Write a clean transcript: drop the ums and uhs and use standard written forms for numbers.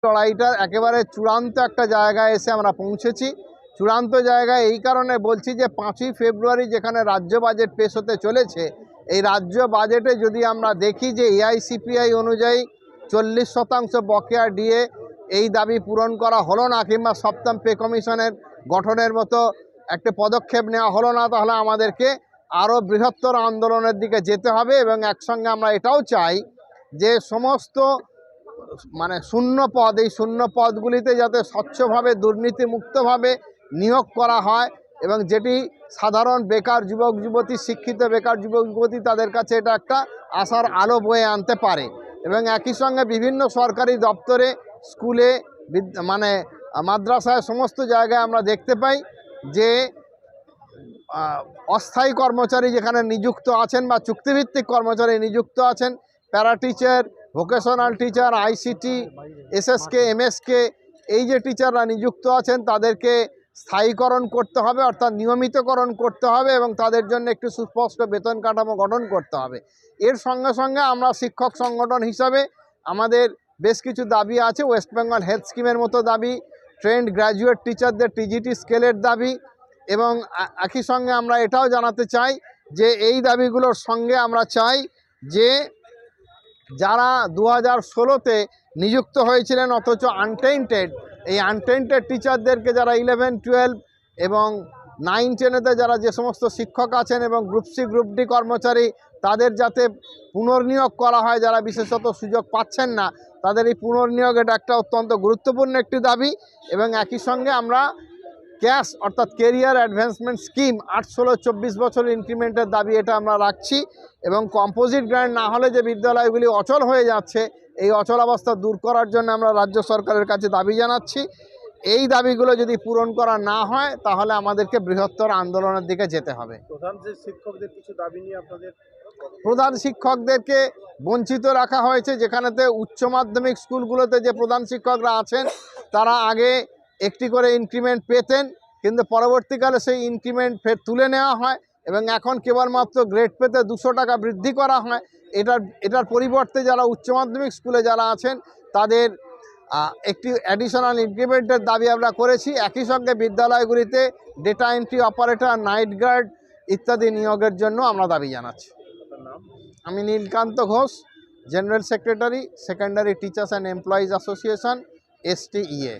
লড়াইটার একেবারে চূড়ান্ত একটা জায়গায় এসে আমরা পৌঁছেছি। চূড়ান্ত জায়গায় এই কারণে বলছি যে 5ই ফেব্রুয়ারি যেখানে রাজ্য বাজেট পেশ হতে চলেছে, এই রাজ্য বাজেটে যদি আমরা দেখি যে এআইসিপিআই অনুযায়ী 40% বকেয়া ডিএ এই দাবি পূরণ করা হলো না, কিংবা সপ্তম পে কমিশনের গঠনের মতো একটা পদক্ষেপ নেওয়া হলো না, তাহলে আমাদেরকে আরও বৃহত্তর আন্দোলনের দিকে যেতে হবে। এবং একসঙ্গে আমরা এটাও চাই যে সমস্ত শূন্য পদ, এই শূন্য পদগুলিতে যাতে স্বচ্ছভাবে দুর্নীতিমুক্তভাবে নিয়োগ করা হয়, এবং যেটি সাধারণ বেকার যুবক যুবতী, শিক্ষিত বেকার যুবক যুবতী, তাদের কাছে এটা একটা আশার আলো বয়ে আনতে পারে। এবং একই সঙ্গে বিভিন্ন সরকারি দপ্তরে, স্কুলে, মাদ্রাসায়, সমস্ত জায়গায় আমরা দেখতে পাই যে অস্থায়ী কর্মচারী যেখানে নিযুক্ত আছেন বা চুক্তিভিত্তিক কর্মচারী নিযুক্ত আছেন, para teacher, vocational teacher, ICT, SSK, MSK, এই যে টিচাররা নিযুক্ত আছেন তাদেরকে স্থায়ীকরণ করতে হবে, অর্থাৎ নিয়মিতকরণ করতে হবে, এবং তাদের জন্য একটি সুস্পষ্ট বেতন কাঠামো গঠন করতে হবে। এর সঙ্গে সঙ্গে আমরা শিক্ষক সংগঠন হিসাবে আমাদের বেশ কিছু দাবি আছে। ওয়েস্ট বেঙ্গল হেলথ স্কিমের মতো দাবি, ট্রেন্ড গ্র্যাজুয়েট টিচারদের টিজিটি স্কেলের দাবি, এবং একই সঙ্গে আমরা এটাও জানাতে চাই যে এই দাবিগুলোর সঙ্গে আমরা চাই যে যারা 2016-তে নিযুক্ত হয়েছিলেন অথচ আনটেন্টেড, এই আনটেন্টেড টিচারদেরকে, যারা 11, 12 এবং 9, 10-এতে যারা যে সমস্ত শিক্ষক আছেন এবং গ্রুপ সি গ্রুপ ডি কর্মচারী, তাদের যাতে পুনর্নিয়োগ করা হয়, যারা বিশেষত সুযোগ পাচ্ছেন না তাদের এই পুনর্নিয়োগ, এটা একটা অত্যন্ত গুরুত্বপূর্ণ একটি দাবি। এবং একই সঙ্গে আমরা ক্যাশ অর্থাৎ কেরিয়ার অ্যাডভান্সমেন্ট স্কিম 8-16-24 বছর ইনক্রিমেন্টের দাবি, এটা আমরা রাখছি। এবং কম্পোজিট গ্র্যান্ট না হলে যে বিদ্যালয়গুলি অচল হয়ে যাচ্ছে, এই অচল অবস্থা দূর করার জন্য আমরা রাজ্য সরকারের কাছে দাবি জানাচ্ছি। এই দাবিগুলো যদি পূরণ করা না হয় তাহলে আমাদেরকে বৃহত্তর আন্দোলনের দিকে যেতে হবে। প্রধান শিক্ষকদের কিছু দাবি নিয়ে আপনাদের? প্রধান শিক্ষকদেরকে বঞ্চিত রাখা হয়েছে। যেখানেতে উচ্চ মাধ্যমিক স্কুলগুলোতে যে প্রধান শিক্ষকরা আছেন তারা আগে একটি করে ইনক্রিমেন্ট পেতেন, কিন্তু পরবর্তীকালে সেই ইনক্রিমেন্ট ফের তুলে নেওয়া হয়, এবং এখন কেবলমাত্র গ্রেড পেতে 200 টাকা বৃদ্ধি করা হয়। এটার পরিবর্তে যারা উচ্চ মাধ্যমিক স্কুলে যারা আছেন তাদের একটি অ্যাডিশনাল ইনক্রিমেন্টের দাবি আমরা করেছি। একই সঙ্গে বিদ্যালয়গুলিতে data entry operator, night guard ইত্যাদি নিয়োগের জন্য আমরা দাবি জানাচ্ছি। আমি Nilkanta Ghosh, general secretary, secondary teachers and employees association, STEA।